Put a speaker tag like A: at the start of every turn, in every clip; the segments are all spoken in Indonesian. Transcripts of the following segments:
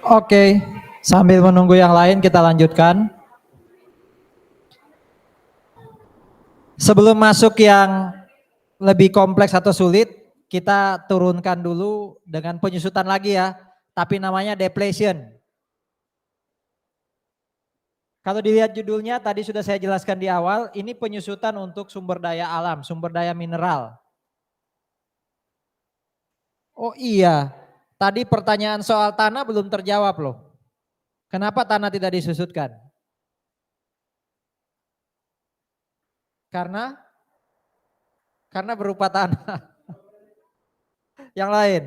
A: Oke, sambil menunggu yang lain kita lanjutkan. Sebelum masuk yang lebih kompleks atau sulit, kita turunkan dulu dengan penyusutan lagi ya, tapi namanya depletion. Kalau dilihat judulnya tadi sudah saya jelaskan di awal, ini penyusutan untuk sumber daya alam, sumber daya mineral. Oh iya, tadi pertanyaan soal tanah belum terjawab loh. Kenapa tanah tidak disusutkan? Karena berupa tanah. Yang lain,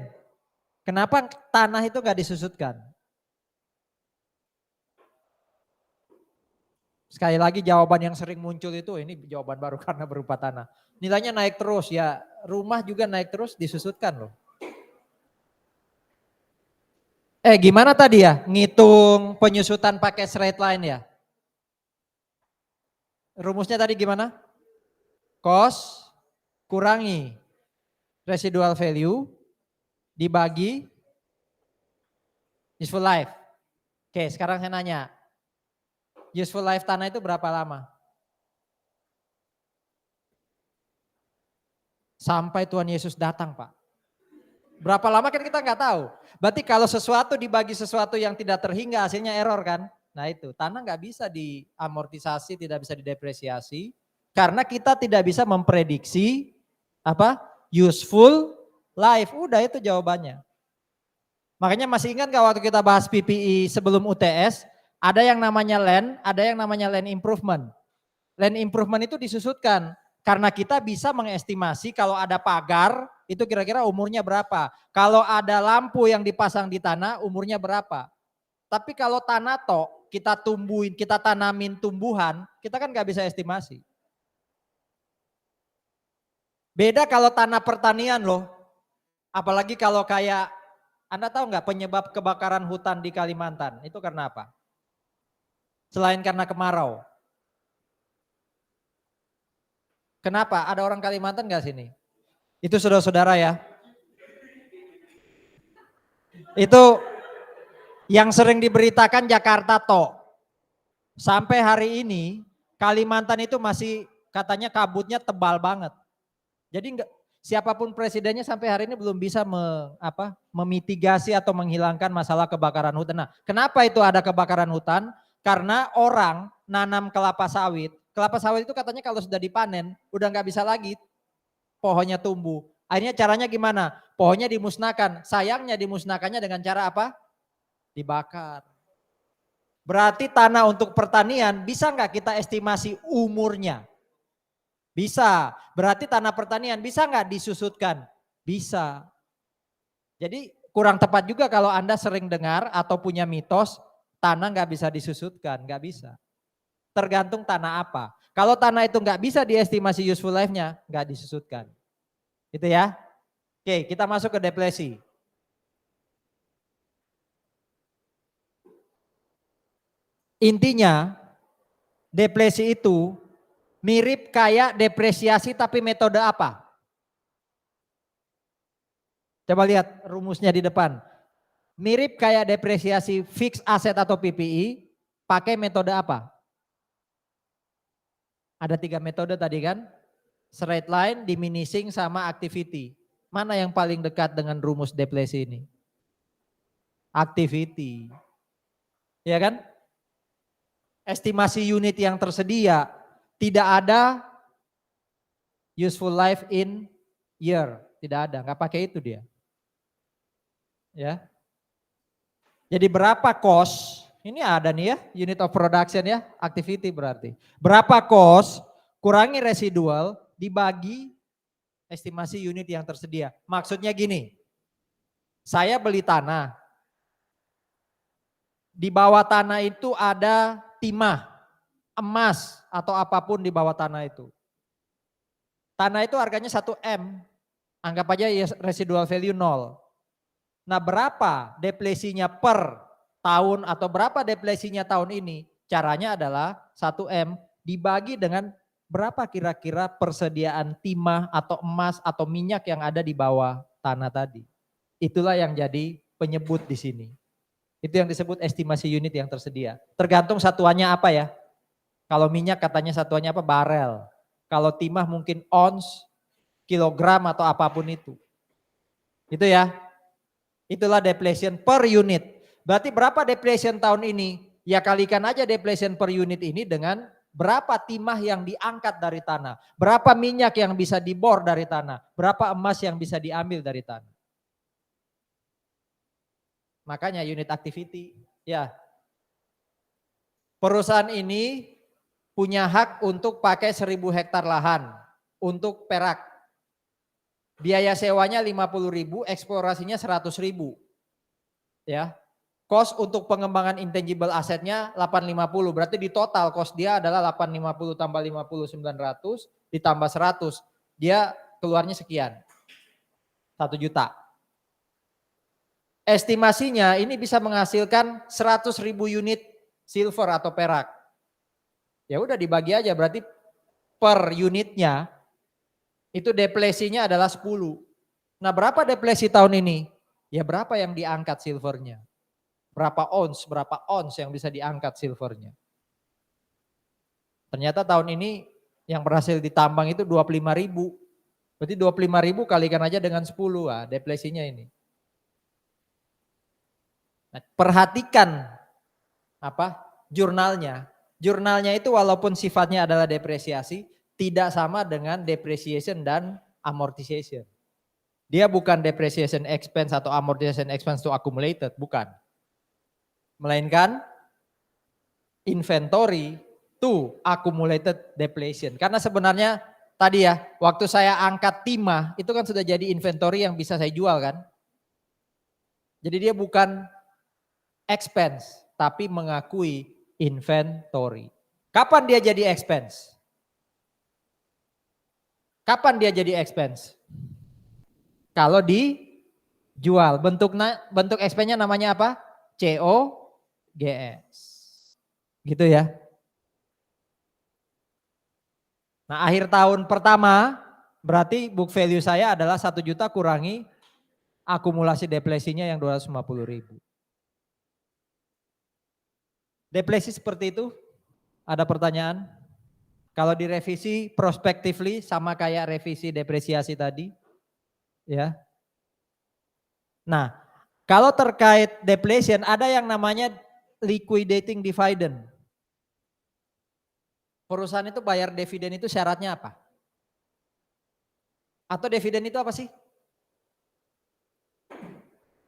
A: kenapa tanah itu nggak disusutkan? Sekali lagi jawaban yang sering muncul itu ini jawaban baru karena berupa tanah. Nilainya naik terus ya, rumah juga naik terus disusutkan loh. Gimana tadi ya ngitung penyusutan pakai straight line ya? Rumusnya tadi gimana? Cost kurangi residual value dibagi useful life. Oke, sekarang saya nanya. Useful life tanah itu berapa lama? Sampai Tuhan Yesus datang, Pak. Berapa lama kan kita nggak tahu. Berarti kalau sesuatu dibagi sesuatu yang tidak terhingga hasilnya error kan? Nah itu, tanah nggak bisa diamortisasi, tidak bisa didepresiasi. Karena kita tidak bisa memprediksi apa useful life. Udah itu jawabannya. Makanya masih ingat nggak waktu kita bahas PPI sebelum UTS, ada yang namanya land, ada yang namanya land improvement. Land improvement itu disusutkan karena kita bisa mengestimasi kalau ada pagar itu kira-kira umurnya berapa. Kalau ada lampu yang dipasang di tanah umurnya berapa. Tapi kalau tanah tok kita tumbuhin, kita tanamin tumbuhan, kita kan nggak bisa estimasi. Beda kalau tanah pertanian loh. Apalagi kalau kayak, Anda tahu nggak penyebab kebakaran hutan di Kalimantan? Itu karena apa? Selain karena kemarau. Kenapa? Ada orang Kalimantan nggak sini? Itu saudara-saudara ya. Itu yang sering diberitakan Jakarta tok. Sampai hari ini Kalimantan itu masih katanya kabutnya tebal banget. Jadi enggak, siapapun presidennya sampai hari ini belum bisa memitigasi atau menghilangkan masalah kebakaran hutan. Nah, kenapa itu ada kebakaran hutan? Karena orang nanam kelapa sawit. Kelapa sawit itu katanya kalau sudah dipanen udah nggak bisa lagi pohonnya tumbuh. Akhirnya caranya gimana? Pohonnya dimusnahkan. Sayangnya dimusnahkannya dengan cara apa? Dibakar. Berarti tanah untuk pertanian bisa nggak kita estimasi umurnya? Bisa. Berarti tanah pertanian bisa nggak disusutkan? Bisa. Jadi kurang tepat juga kalau Anda sering dengar atau punya mitos tanah nggak bisa disusutkan, nggak bisa. Tergantung tanah apa. Kalau tanah itu nggak bisa diestimasi useful life-nya, nggak disusutkan. Gitu ya. Oke, kita masuk ke depresi. Intinya depresi itu mirip kayak depresiasi tapi metode apa? Coba lihat rumusnya di depan. Mirip kayak depresiasi fixed asset atau PPI, pakai metode apa? Ada 3 metode tadi kan? Straight line, diminishing, sama activity. Mana yang paling dekat dengan rumus depresi ini? Activity. Ya kan? Estimasi unit yang tersedia, tidak ada useful life in year. Tidak ada, nggak pakai itu dia. Ya. Jadi berapa cost, ini ada nih ya, unit of production ya, activity berarti. Berapa cost, kurangi residual, dibagi estimasi unit yang tersedia. Maksudnya gini, saya beli tanah, di bawah tanah itu ada timah, emas atau apapun di bawah tanah itu. Tanah itu harganya 1 M, anggap aja ya residual value 0. Nah berapa depresinya per tahun atau berapa depresinya tahun ini? Caranya adalah 1 M dibagi dengan berapa kira-kira persediaan timah atau emas atau minyak yang ada di bawah tanah tadi. Itulah yang jadi penyebut di sini. Itu yang disebut estimasi unit yang tersedia. Tergantung satuannya apa ya. Kalau minyak katanya satuannya apa? Barel. Kalau timah mungkin ons, kilogram atau apapun itu. Itu ya. Itulah deflation per unit. Berarti berapa deflation tahun ini? Ya kalikan aja deflation per unit ini dengan berapa timah yang diangkat dari tanah. Berapa minyak yang bisa dibor dari tanah. Berapa emas yang bisa diambil dari tanah. Makanya unit activity. Ya. Perusahaan ini punya hak untuk pakai 1000 hektar lahan untuk perak. Biaya sewanya 50.000, eksplorasinya 100.000. Ya. Cost untuk pengembangan intangible asetnya 850. Berarti di total cost dia adalah 850 tambah 50 900 ditambah 100. Dia keluarnya sekian. 1 juta. Estimasinya ini bisa menghasilkan 100.000 unit silver atau perak. Ya udah dibagi aja, berarti per unitnya itu deflasinya adalah 10. Nah berapa deflasi tahun ini? Ya berapa yang diangkat silvernya? Berapa ons yang bisa diangkat silvernya? Ternyata tahun ini yang berhasil ditambang itu 25.000. Berarti 25.000 kalikan aja dengan 10, deflasinya ini. Nah, perhatikan jurnalnya. Jurnalnya itu walaupun sifatnya adalah depresiasi, tidak sama dengan depreciation dan amortization. Dia bukan depreciation expense atau amortization expense to accumulated, bukan. Melainkan inventory to accumulated depletion. Karena sebenarnya tadi ya, waktu saya angkat timah, itu kan sudah jadi inventory yang bisa saya jual kan. Jadi dia bukan expense, tapi mengakui inventory. Kapan dia jadi expense? Kapan dia jadi expense? Kalau dijual. Bentuk expense-nya namanya apa? COGS. Gitu ya. Nah, akhir tahun pertama berarti book value saya adalah 1 juta kurangi akumulasi deflasinya yang 250.000. Deflasi seperti itu? Ada pertanyaan? Kalau direvisi prospectively sama kayak revisi depresiasi tadi, ya. Nah, kalau terkait deflation ada yang namanya liquidating dividend. Perusahaan itu bayar dividen itu syaratnya apa? Atau dividen itu apa sih?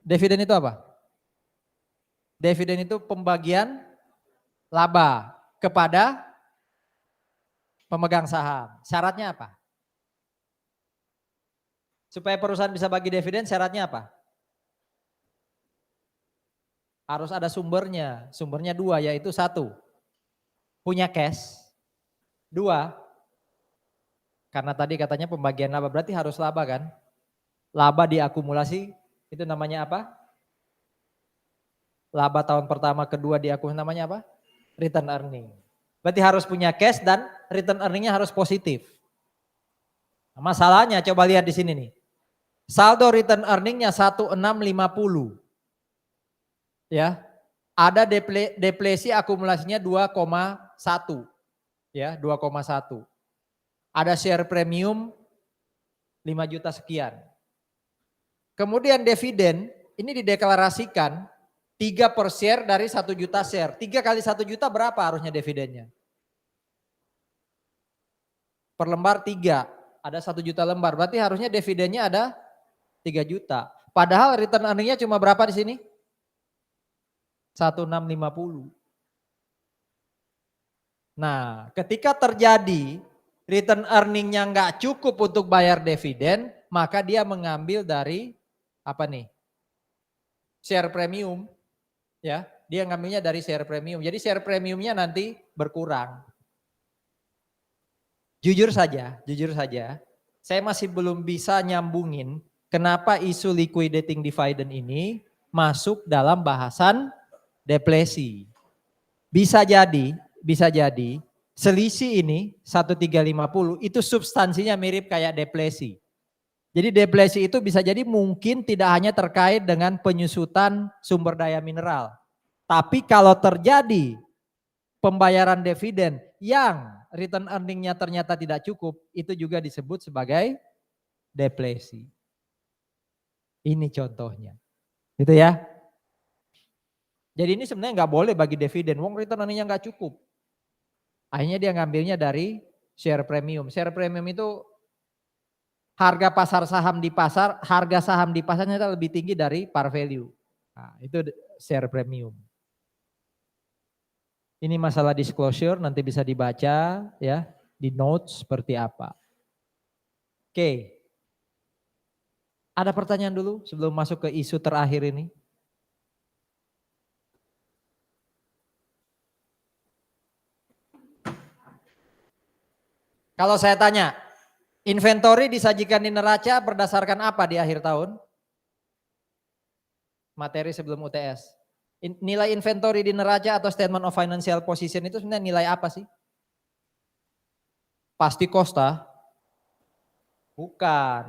A: Dividen itu apa? Dividen itu pembagian laba kepada pemegang saham. Syaratnya apa? Supaya perusahaan bisa bagi dividen syaratnya apa? Harus ada sumbernya. Sumbernya 2, yaitu 1, punya cash. 2, karena tadi katanya pembagian laba berarti harus laba kan? Laba diakumulasi itu namanya apa? Laba tahun pertama, kedua diakumulasi namanya apa? Return earning. Berarti harus punya cash dan return earningnya harus positif. Nah, masalahnya coba lihat di sini nih. Saldo return earningnya 1650. Ya. Ada deflasi akumulasinya 2,1. Ya, 2,1. Ada share premium 5 juta sekian. Kemudian dividen ini dideklarasikan 3 per share dari 1 juta share. 3 kali 1 juta berapa harusnya dividennya? Per lembar 3, ada 1 juta lembar. Berarti harusnya dividennya ada 3 juta. Padahal return earningnya cuma berapa di sini? 1650. Nah, ketika terjadi return earningnya nggak cukup untuk bayar dividen, maka dia mengambil dari apa nih? Share premium. Ya, dia ngambilnya dari share premium. Jadi share premiumnya nanti berkurang. Jujur saja, saya masih belum bisa nyambungin kenapa isu liquidating dividend ini masuk dalam bahasan deflasi. Bisa jadi selisih ini 1350 itu substansinya mirip kayak deflasi. Jadi deflasi itu bisa jadi mungkin tidak hanya terkait dengan penyusutan sumber daya mineral. Tapi kalau terjadi pembayaran dividen yang return earningnya ternyata tidak cukup, itu juga disebut sebagai depresi. Ini contohnya. Gitu ya. Jadi ini sebenarnya nggak boleh bagi dividen, wong return earningnya nggak cukup. Akhirnya dia ngambilnya dari share premium. Share premium itu harga pasar saham di pasar, harga saham di pasarnya lebih tinggi dari par value. Nah, itu share premium. Ini masalah disclosure, nanti bisa dibaca ya di notes seperti apa. Oke. Ada pertanyaan dulu sebelum masuk ke isu terakhir ini? Kalau saya tanya, inventory disajikan di neraca berdasarkan apa di akhir tahun? Materi sebelum UTS. Nilai inventory di neraca atau statement of financial position itu sebenarnya nilai apa sih? Pasti Kosta? Bukan.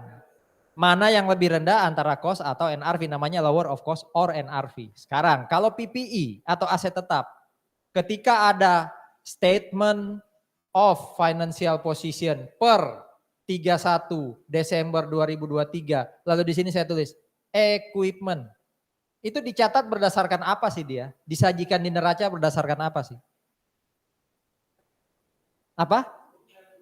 A: Mana yang lebih rendah antara cost atau NRV, namanya lower of cost or NRV. Sekarang kalau PPI atau aset tetap, ketika ada statement of financial position per 31 Desember 2023, lalu di sini saya tulis equipment. Itu dicatat berdasarkan apa sih dia? Disajikan di neraca berdasarkan apa sih? Apa?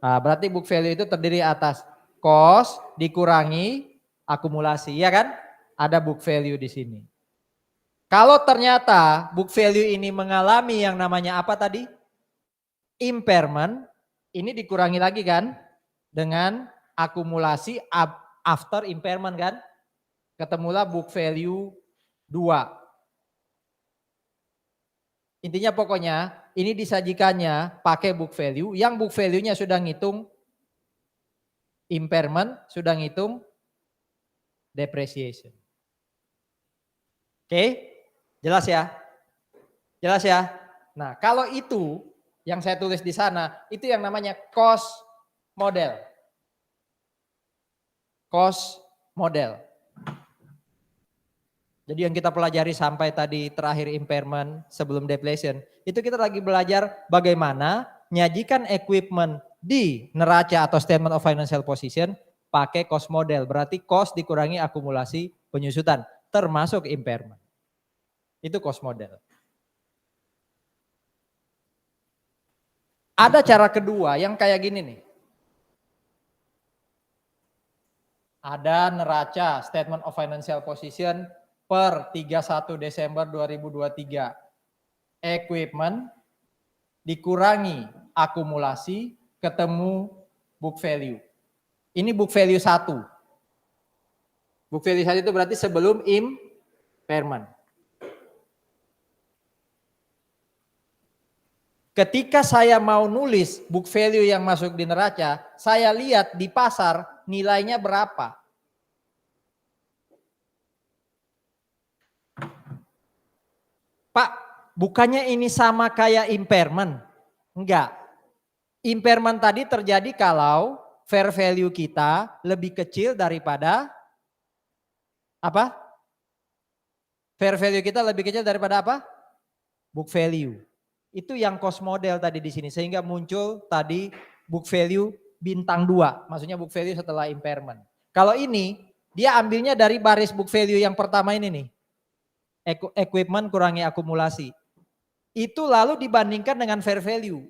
A: Nah, berarti book value itu terdiri atas cost dikurangi akumulasi, ya kan? Ada book value di sini. Kalau ternyata book value ini mengalami yang namanya apa tadi? Impairment, ini dikurangi lagi kan? Dengan akumulasi after impairment kan? Ketemulah book value 2. Intinya pokoknya ini disajikannya pakai book value, yang book value-nya sudah ngitung impairment, sudah ngitung depreciation. Oke, jelas ya? Jelas ya? Nah, kalau itu yang saya tulis di sana, itu yang namanya cost model. Cost model. Jadi yang kita pelajari sampai tadi terakhir impairment sebelum depletion, itu kita lagi belajar bagaimana nyajikan equipment di neraca atau statement of financial position pakai cost model. Berarti cost dikurangi akumulasi penyusutan, termasuk impairment. Itu cost model. Ada cara kedua yang kayak gini nih. Ada neraca statement of financial position per 31 Desember 2023. Equipment dikurangi akumulasi ketemu book value. Ini book value 1. Book value 1 itu berarti sebelum impairment. Ketika saya mau nulis book value yang masuk di neraca, saya lihat di pasar nilainya berapa. Pak, bukannya ini sama kayak impairment? Enggak. Impairment tadi terjadi kalau fair value kita lebih kecil daripada apa? Fair value kita lebih kecil daripada apa? Book value. Itu yang cost model tadi di sini, sehingga muncul tadi book value bintang 2, maksudnya book value setelah impairment. Kalau ini dia ambilnya dari baris book value yang pertama ini nih, equipment kurangi akumulasi. Itu lalu dibandingkan dengan fair value.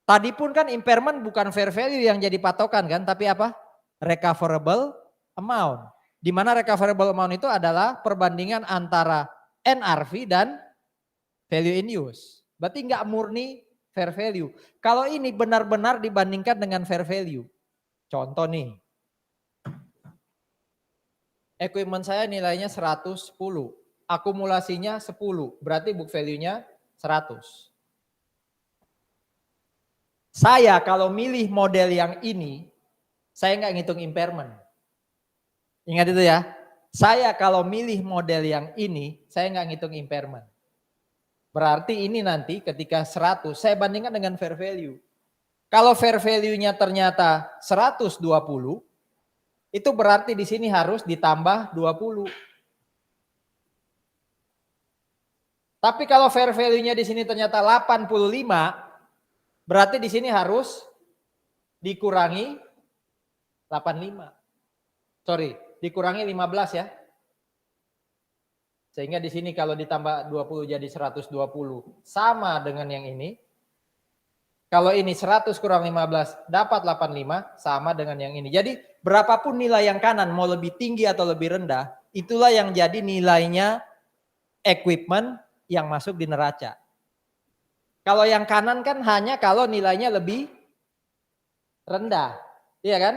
A: Tadi pun kan impairment bukan fair value yang jadi patokan kan, tapi apa? Recoverable amount. Di mana recoverable amount itu adalah perbandingan antara NRV dan value in use. Berarti nggak murni fair value. Kalau ini benar-benar dibandingkan dengan fair value. Contoh nih. Equipment saya nilainya 110. Akumulasinya 10. Berarti book value-nya 100. Saya kalau milih model yang ini, saya nggak ngitung impairment. Ingat itu ya. Saya kalau milih model yang ini, saya nggak ngitung impairment. Berarti ini nanti ketika 100 saya bandingkan dengan fair value. Kalau fair value-nya ternyata 120, itu berarti di sini harus ditambah 20. Tapi kalau fair value-nya di sini ternyata 85, berarti di sini harus dikurangi 85. Sorry, dikurangi 15 ya. Sehingga di sini kalau ditambah 20 jadi 120. Sama dengan yang ini. Kalau ini 100 kurang 15 dapat 85 sama dengan yang ini. Jadi berapapun nilai yang kanan mau lebih tinggi atau lebih rendah, itulah yang jadi nilainya equipment yang masuk di neraca. Kalau yang kanan kan hanya kalau nilainya lebih rendah. Iya kan?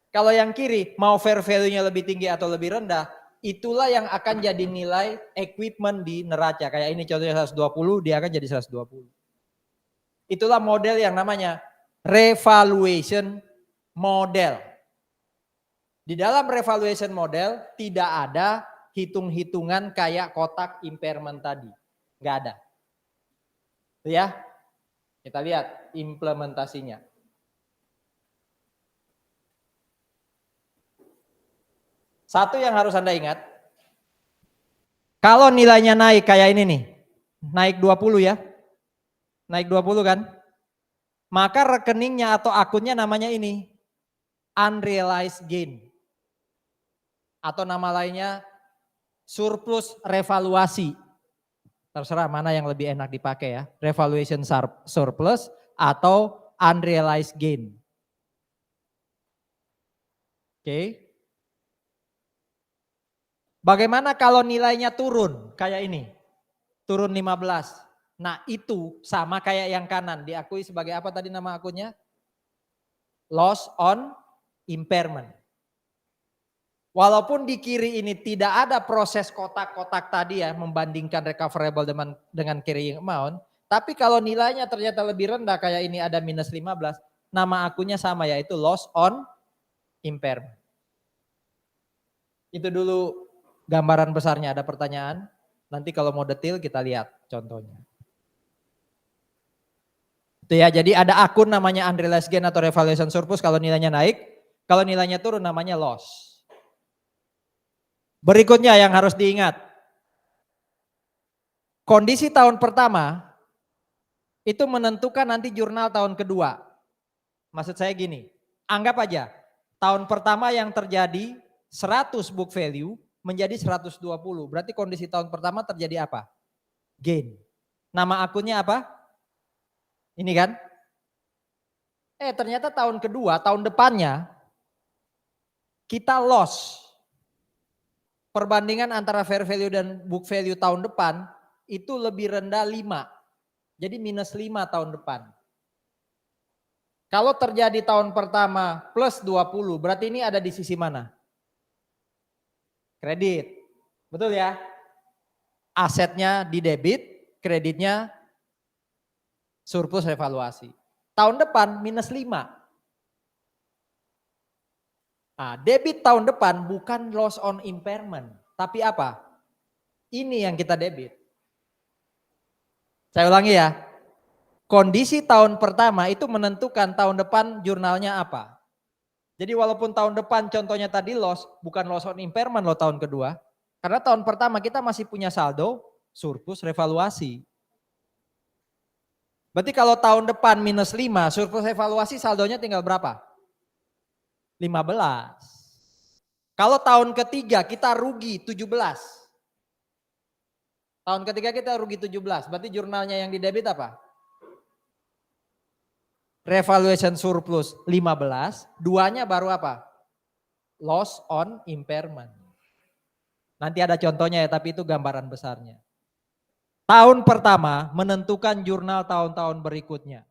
A: Kalau yang kiri mau fair value-nya lebih tinggi atau lebih rendah, itulah yang akan jadi nilai equipment di neraca. Kayak ini contohnya 120, dia akan jadi 120. Itulah model yang namanya revaluation model. Di dalam revaluation model tidak ada hitung-hitungan kayak kotak impairment tadi. Nggak ada. Ya, kita lihat implementasinya. Satu yang harus Anda ingat, kalau nilainya naik kayak ini nih, naik 20 ya, naik 20 kan, maka rekeningnya atau akunnya namanya ini, unrealized gain. Atau nama lainnya surplus revaluasi. Terserah mana yang lebih enak dipakai ya, revaluation surplus atau unrealized gain. Oke. Bagaimana kalau nilainya turun kayak ini? Turun 15. Nah itu sama kayak yang kanan. Diakui sebagai apa tadi nama akunnya? Loss on impairment. Walaupun di kiri ini tidak ada proses kotak-kotak tadi ya. Membandingkan recoverable dengan carrying amount. Tapi kalau nilainya ternyata lebih rendah kayak ini ada minus 15. Nama akunnya sama yaitu loss on impairment. Itu dulu gambaran besarnya. Ada pertanyaan? Nanti kalau mau detail kita lihat contohnya. Itu ya, jadi ada akun namanya unrealized gain atau revaluation surplus kalau nilainya naik, kalau nilainya turun namanya loss. Berikutnya yang harus diingat. Kondisi tahun pertama itu menentukan nanti jurnal tahun kedua. Maksud saya gini, anggap aja tahun pertama yang terjadi 100 book value menjadi 120. Berarti kondisi tahun pertama terjadi apa? Gain. Nama akunnya apa? Ini kan? Ternyata tahun kedua, tahun depannya kita loss. Perbandingan antara fair value dan book value tahun depan itu lebih rendah 5. Jadi minus 5 tahun depan. Kalau terjadi tahun pertama plus 20, berarti ini ada di sisi mana? Kredit. Betul ya? Asetnya di debit, kreditnya surplus revaluasi. Tahun depan minus 5. Nah, debit tahun depan bukan loss on impairment. Tapi apa? Ini yang kita debit. Saya ulangi ya. Kondisi tahun pertama itu menentukan tahun depan jurnalnya apa. Jadi walaupun tahun depan contohnya tadi loss, bukan loss on impairment loh tahun kedua. Karena tahun pertama kita masih punya saldo, surplus revaluasi. Berarti kalau tahun depan minus 5, surplus revaluasi saldonya tinggal berapa? 15. Kalau tahun ketiga kita rugi 17. Tahun ketiga kita rugi 17, berarti jurnalnya yang di debit apa? Revaluation surplus 15, duanya baru apa? Loss on impairment. Nanti ada contohnya ya, tapi itu gambaran besarnya. Tahun pertama menentukan jurnal tahun-tahun berikutnya.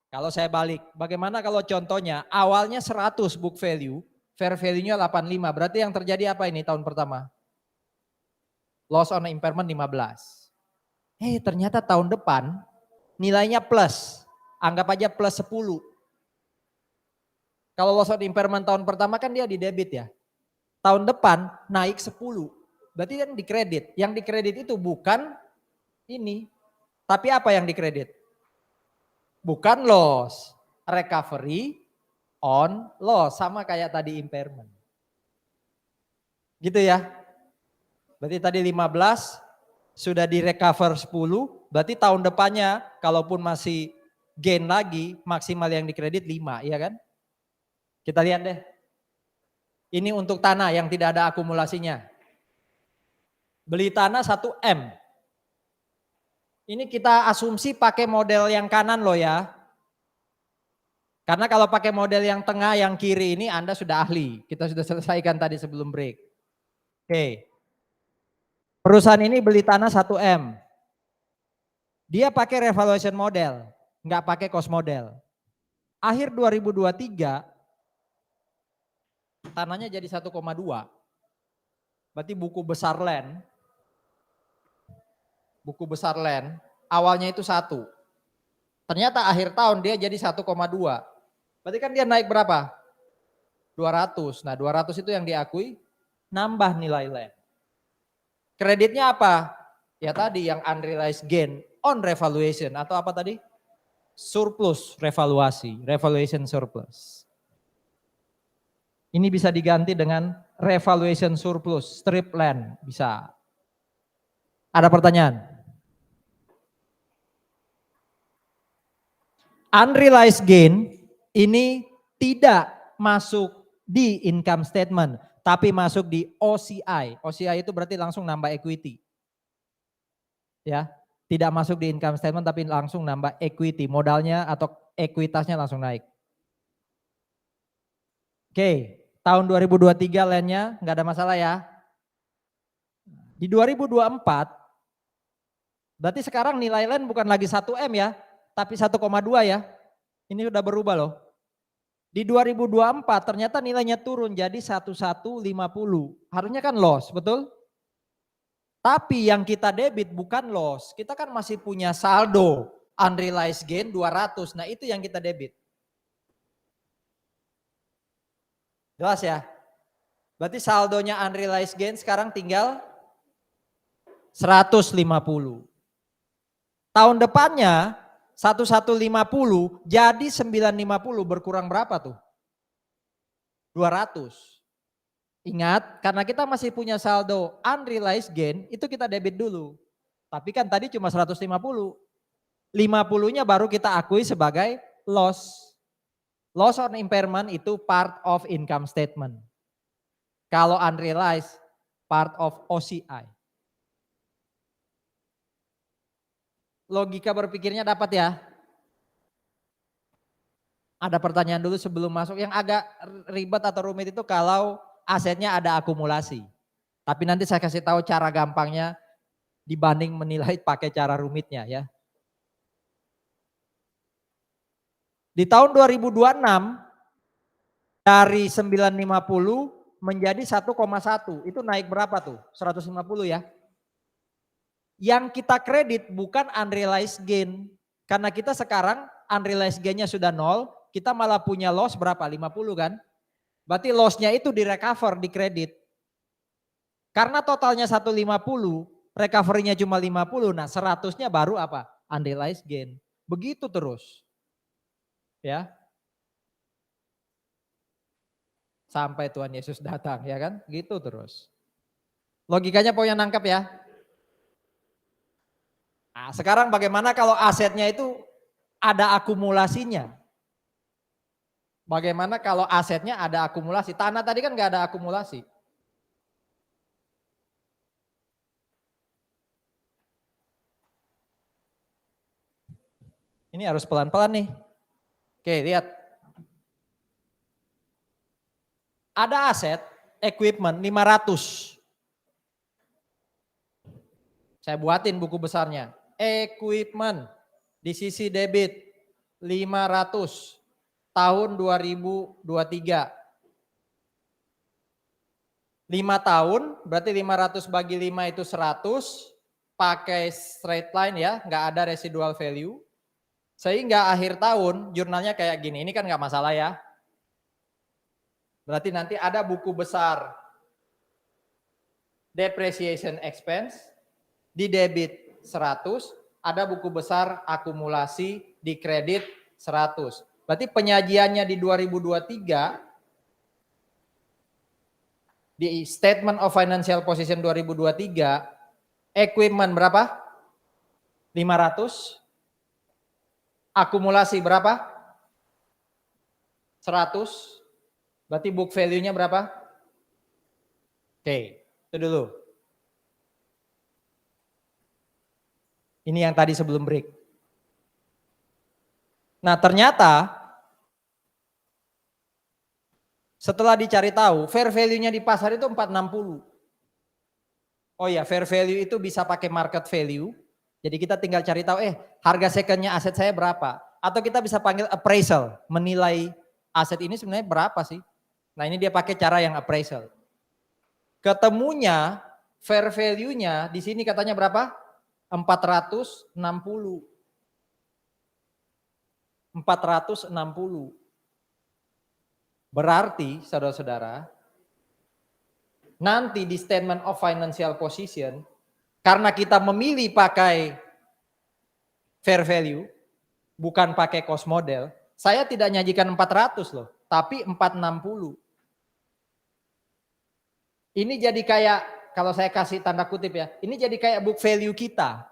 A: Kalau saya balik, bagaimana kalau contohnya awalnya 100 book value, fair value-nya 85, berarti yang terjadi apa ini tahun pertama? Loss on impairment 15. Ternyata tahun depan nilainya plus, anggap aja plus 10. Kalau loss on impairment tahun pertama kan dia di debit ya. Tahun depan naik 10, berarti kan dikredit. Yang dikredit itu bukan ini, tapi apa yang dikredit? Bukan loss, recovery on loss, sama kayak tadi impairment. Gitu ya. Berarti tadi 15 sudah di recover 10, berarti tahun depannya kalaupun masih gain lagi, maksimal yang dikredit 5, ya kan? Kita lihat deh. Ini untuk tanah yang tidak ada akumulasinya. Beli tanah 1 M. Ini kita asumsi pakai model yang kanan loh ya. Karena kalau pakai model yang tengah, yang kiri ini Anda sudah ahli. Kita sudah selesaikan tadi sebelum break. Oke. Perusahaan ini beli tanah 1 M. Dia pakai revaluation model, nggak pakai cost model. Akhir 2023, tanahnya jadi 1,2. Berarti buku besar land, awalnya itu 1. Ternyata akhir tahun dia jadi 1,2. Berarti kan dia naik berapa? 200. Nah 200 itu yang diakui nambah nilai land. Kreditnya apa? Ya tadi yang unrealized gain on revaluation atau apa tadi? Surplus revaluasi, revaluation surplus. Ini bisa diganti dengan revaluation surplus, strip land, bisa. Ada pertanyaan? Unrealized gain ini tidak masuk di income statement, tapi masuk di OCI. OCI itu berarti langsung nambah equity. Ya, tidak masuk di income statement tapi langsung nambah equity, modalnya atau ekuitasnya langsung naik. Oke, tahun 2023 landnya nggak ada masalah ya. Di 2024, berarti sekarang nilai land bukan lagi 1 M ya, tapi 1,2 ya. Ini sudah berubah loh. Di 2024 ternyata nilainya turun jadi 1150. Harusnya kan loss, betul? Tapi yang kita debit bukan loss. Kita kan masih punya saldo unrealized gain 200. Nah itu yang kita debit. Jelas ya? Berarti saldonya unrealized gain sekarang tinggal 150. Tahun depannya 1150 jadi 950, berkurang berapa tuh? 200. Ingat, karena kita masih punya saldo unrealized gain, itu kita debit dulu. Tapi kan tadi cuma 150. 50-nya baru kita akui sebagai loss. Loss on impairment itu part of income statement. Kalau unrealized, part of OCI. Logika berpikirnya dapat ya? Ada pertanyaan dulu sebelum masuk. Yang agak ribet atau rumit itu kalau asetnya ada akumulasi. Tapi nanti saya kasih tahu cara gampangnya dibanding menilai pakai cara rumitnya ya. Di tahun 2026 dari 950 menjadi 1,1. Itu naik berapa tuh? 150 ya. Yang kita kredit bukan unrealized gain. Karena kita sekarang unrealized gainnya sudah 0, kita malah punya loss berapa? 50 kan? Berarti lossnya itu di-recover, di kredit. Karena totalnya 150, recovery-nya cuma 50, nah 100-nya baru apa? Unrealized gain. Begitu terus. Ya. Sampai Tuhan Yesus datang, ya kan? Gitu terus. Logikanya pokoknya nangkep ya. Nah, sekarang bagaimana kalau asetnya itu ada akumulasinya? Bagaimana kalau asetnya ada akumulasi? Tanah tadi kan nggak ada akumulasi. Ini harus pelan-pelan nih. Oke, lihat. Ada aset, equipment 500. Saya buatin buku besarnya. Equipment di sisi debit 500 tahun 2023. 5 tahun berarti 500 bagi 5 itu 100, pakai straight line ya, nggak ada residual value. Sehingga akhir tahun jurnalnya kayak gini, ini kan nggak masalah ya. Berarti nanti ada buku besar depreciation expense, di debit 100, ada buku besar akumulasi di kredit 100. Berarti penyajiannya di 2023 di statement of financial position 2023 Equipment berapa? 500. Akumulasi berapa? 100. Berarti book value-nya berapa? Oke, itu dulu. Ini yang tadi sebelum break. Nah, ternyata setelah dicari tahu, fair value-nya di pasar itu 460. Oh ya, fair value itu bisa pakai market value. Jadi kita tinggal cari tahu, harga secondnya aset saya berapa? Atau kita bisa panggil appraisal, menilai aset ini sebenarnya berapa sih? Nah, ini dia pakai cara yang appraisal. Ketemunya fair value-nya di sini katanya berapa? 460. 460. Berarti saudara-saudara, nanti di statement of financial position, karena kita memilih pakai fair value, bukan pakai cost model, saya tidak nyajikan 400 loh, tapi 460. Ini jadi kayak, kalau saya kasih tanda kutip ya, ini jadi kayak book value kita.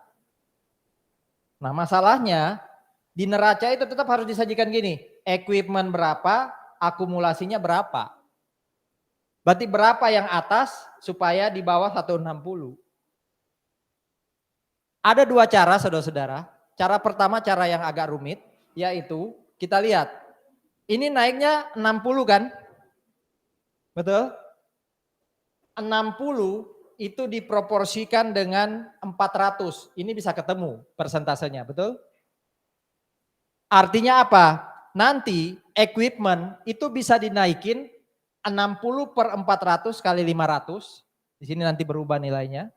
A: Nah masalahnya, di neraca itu tetap harus disajikan gini, equipment berapa, akumulasinya berapa. Berarti berapa yang atas supaya di bawah 160. Ada dua cara saudara-saudara. Cara pertama cara yang agak rumit, yaitu kita lihat, ini naiknya 60 kan? Betul? 60 itu diproporsikan dengan 400. Ini bisa ketemu persentasenya, betul? Artinya apa? Nanti equipment itu bisa dinaikin 60 per 400 kali 500. Di sini nanti berubah nilainya.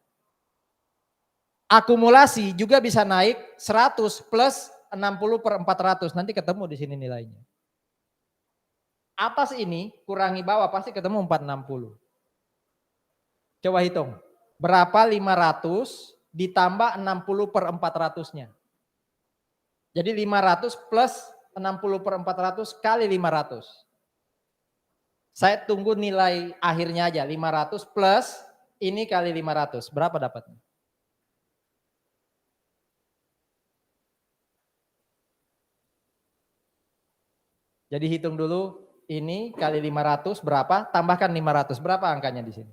A: Akumulasi juga bisa naik 100 plus 60 per 400. Nanti ketemu di sini nilainya. Atas ini kurangi bawah pasti ketemu 460. Coba hitung. Berapa 500 ditambah 60 per 400-nya. Jadi 500 plus 60 per 400 kali 500. Saya tunggu nilai akhirnya aja. 500 plus ini kali 500. Berapa dapatnya? Jadi hitung dulu ini kali 500 berapa? Tambahkan 500. Berapa angkanya di sini?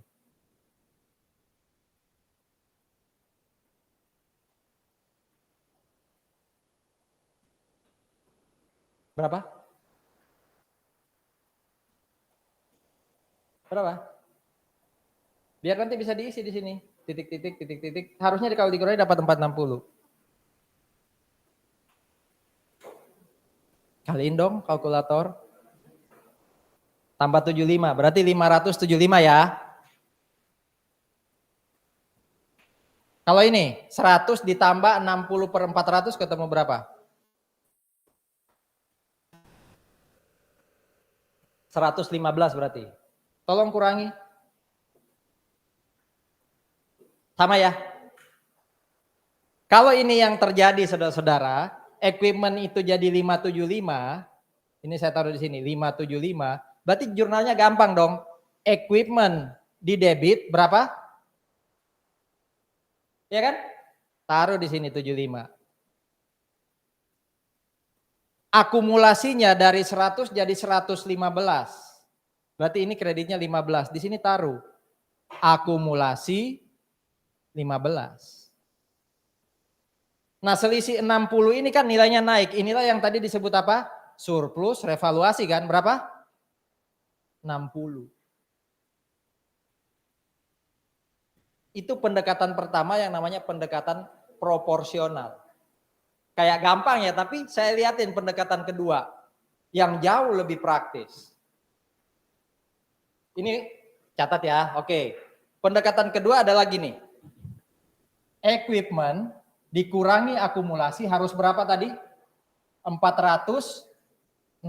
A: Berapa? Berapa? Biar nanti bisa diisi di sini. Titik-titik, titik-titik. Harusnya kalau dikurangi dapat 460. Kaliin dong kalkulator. Tambah 75, berarti 575 ya. Kalau ini 100 ditambah 60 per 400 ketemu berapa? 115 berarti. Tolong kurangi. Sama ya. Kalau ini yang terjadi saudara-saudara, equipment itu jadi 575, ini saya taruh di sini 575, berarti jurnalnya gampang dong. Equipment di debit berapa? Ya kan? Taruh di sini 75. Akumulasinya dari 100 jadi 115. Berarti ini kreditnya 15. Di sini taruh akumulasi 15. Nah selisih 60 ini kan nilainya naik. Inilah yang tadi disebut apa? Surplus revaluasi kan. Berapa? 60. Itu pendekatan pertama yang namanya pendekatan proporsional. Kayak gampang ya, tapi saya lihatin pendekatan kedua yang jauh lebih praktis. Ini catat ya, oke. Pendekatan kedua adalah gini. Equipment dikurangi akumulasi harus berapa tadi? 460.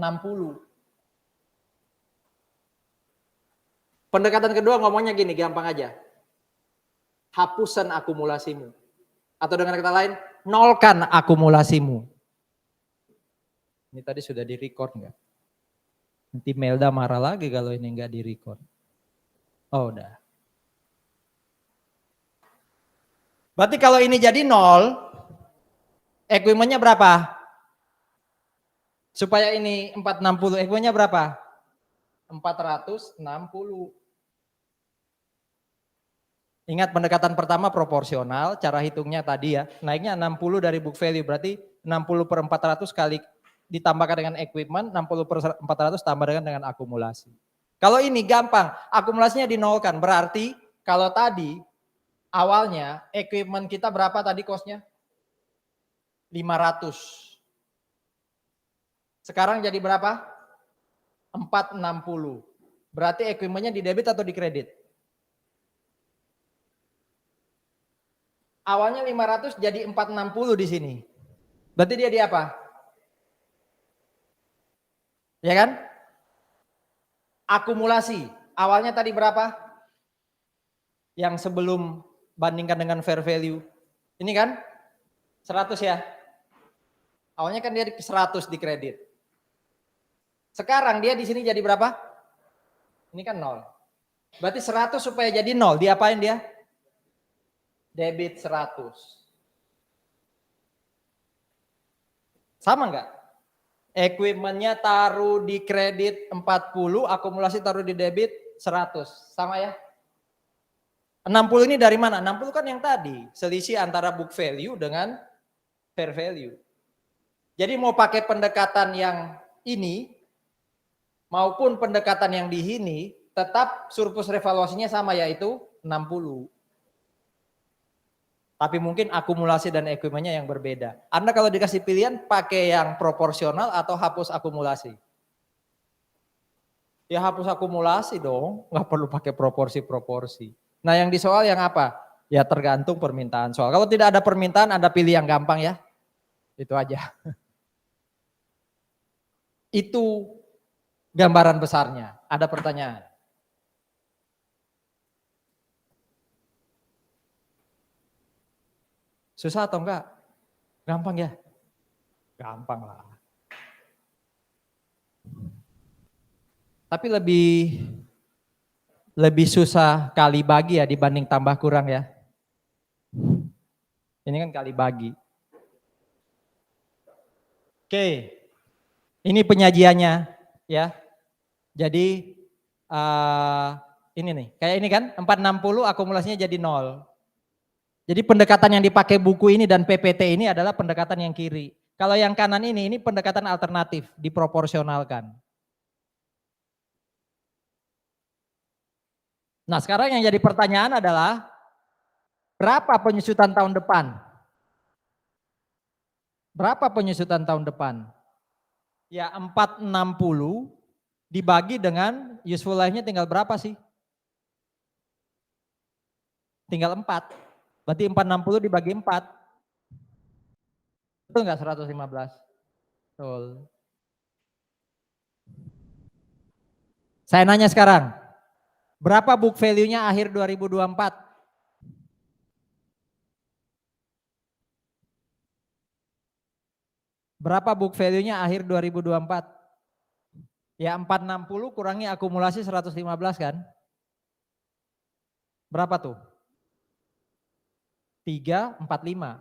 A: Pendekatan kedua ngomongnya gini, gampang aja. Hapusan akumulasimu. Atau dengan kata lain, nolkan akumulasimu. Ini tadi sudah di-record enggak? Nanti Melda marah lagi kalau ini enggak di-record. Oh udah. Berarti kalau ini jadi 0, equipmentnya berapa? Supaya ini 460, equipmentnya berapa? 460. Ingat pendekatan pertama proporsional, cara hitungnya tadi ya, naiknya 60 dari book value, berarti 60 per 400 kali ditambahkan dengan equipment, 60 per 400 tambah dengan akumulasi. Kalau ini gampang, akumulasinya dinolkan, berarti kalau tadi awalnya equipment kita berapa tadi costnya? 500. Sekarang jadi berapa? 460. Berarti equipmentnya di debit atau di kredit? Awalnya 500 jadi 460 di sini. Berarti dia di apa? Ya kan? Akumulasi. Awalnya tadi berapa? Yang sebelum bandingkan dengan fair value. Ini kan 100 ya. Awalnya kan dia 100 di kredit. Sekarang dia di sini jadi berapa? Ini kan 0. Berarti 100 supaya jadi 0, diapain dia? Debit 100. Sama enggak? Equipmentnya taruh di kredit 40, akumulasi taruh di debit 100. Sama ya? 60 ini dari mana? 60 kan yang tadi, selisih antara book value dengan fair value. Jadi mau pakai pendekatan yang ini, maupun pendekatan yang di sini, tetap surplus revaluasinya sama, yaitu 60. Tapi mungkin akumulasi dan equipmentnya yang berbeda. Anda kalau dikasih pilihan pakai yang proporsional atau hapus akumulasi? Ya hapus akumulasi dong, nggak perlu pakai proporsi-proporsi. Nah yang di soal yang apa? Ya tergantung permintaan soal. Kalau tidak ada permintaan, Anda pilih yang gampang ya. Itu aja. Itu gambaran besarnya. Ada pertanyaan? Susah atau enggak? Gampang ya? Gampang lah. Tapi lebih susah kali bagi ya dibanding tambah kurang ya. Ini kan kali bagi. Oke, ini penyajiannya ya. Jadi ini nih, kayak ini kan 460 akumulasinya jadi 0. Jadi pendekatan yang dipakai buku ini dan PPT ini adalah pendekatan yang kiri. Kalau yang kanan ini pendekatan alternatif, diproporsionalkan. Nah sekarang yang jadi pertanyaan adalah, berapa penyusutan tahun depan? Berapa penyusutan tahun depan? Ya 460 dibagi dengan useful life-nya tinggal berapa sih? Tinggal 4. Berarti 460 dibagi 4. Betul nggak 115? Betul. Saya nanya sekarang, berapa book value-nya akhir 2024? Berapa book value-nya akhir 2024? Ya 460 kurangi akumulasi 115 kan? Berapa tuh? 345.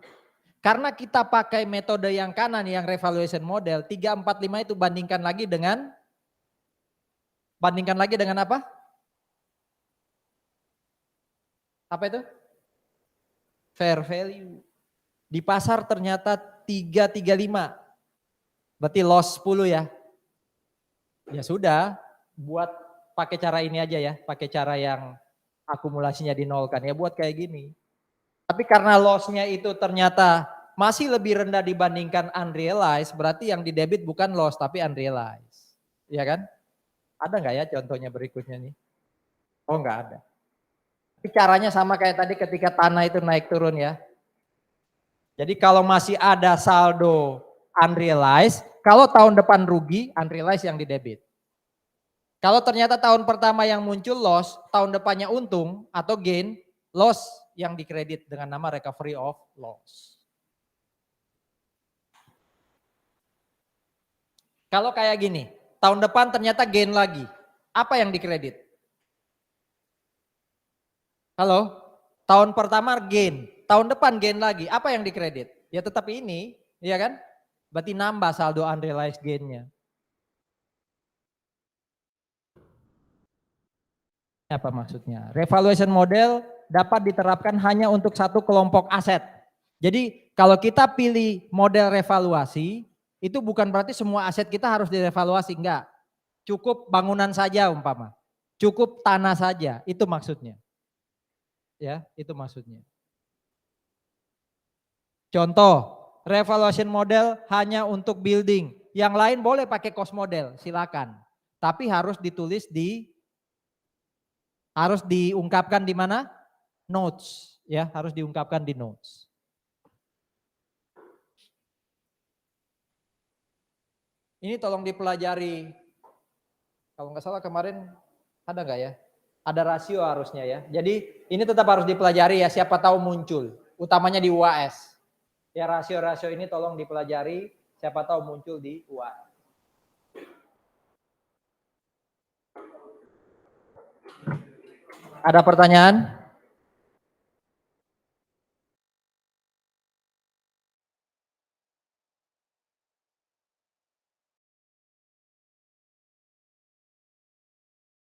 A: Karena kita pakai metode yang kanan yang revaluation model, 345 itu bandingkan lagi dengan apa? Apa itu? Fair value. Di pasar ternyata 335. Berarti loss 10 ya. Ya sudah, buat pakai cara ini aja ya, pakai cara yang akumulasinya dinolkan ya, buat kayak gini. Tapi karena loss-nya itu ternyata masih lebih rendah dibandingkan unrealized, berarti yang di debit bukan loss tapi unrealized. Iya kan? Ada nggak ya contohnya berikutnya nih? Oh nggak ada. Tapi caranya sama kayak tadi ketika tanah itu naik turun ya. Jadi kalau masih ada saldo unrealized, kalau tahun depan rugi, unrealized yang di debit. Kalau ternyata tahun pertama yang muncul loss, tahun depannya untung atau gain, loss yang dikredit dengan nama recovery of loss. Kalau kayak gini, tahun depan ternyata gain lagi, apa yang dikredit? Halo? Tahun pertama gain, tahun depan gain lagi. Apa yang dikredit? Ya tetap ini, iya kan? Berarti nambah saldo unrealized gain-nya. Apa maksudnya? Revaluation model dapat diterapkan hanya untuk satu kelompok aset. Jadi kalau kita pilih model revaluasi, itu bukan berarti semua aset kita harus direvaluasi, enggak. Cukup bangunan saja umpama. Cukup tanah saja, itu maksudnya. Ya, itu maksudnya. Contoh, revaluation model hanya untuk building. Yang lain boleh pakai cost model, silakan. Tapi harus ditulis harus diungkapkan di mana? Notes, ya, harus diungkapkan di notes. Ini tolong dipelajari. Kalau nggak salah kemarin ada nggak ya? Ada rasio harusnya ya. Jadi ini tetap harus dipelajari ya, siapa tahu muncul. Utamanya di UAS. Ya rasio-rasio ini tolong dipelajari, siapa tahu muncul di UAS. Ada pertanyaan?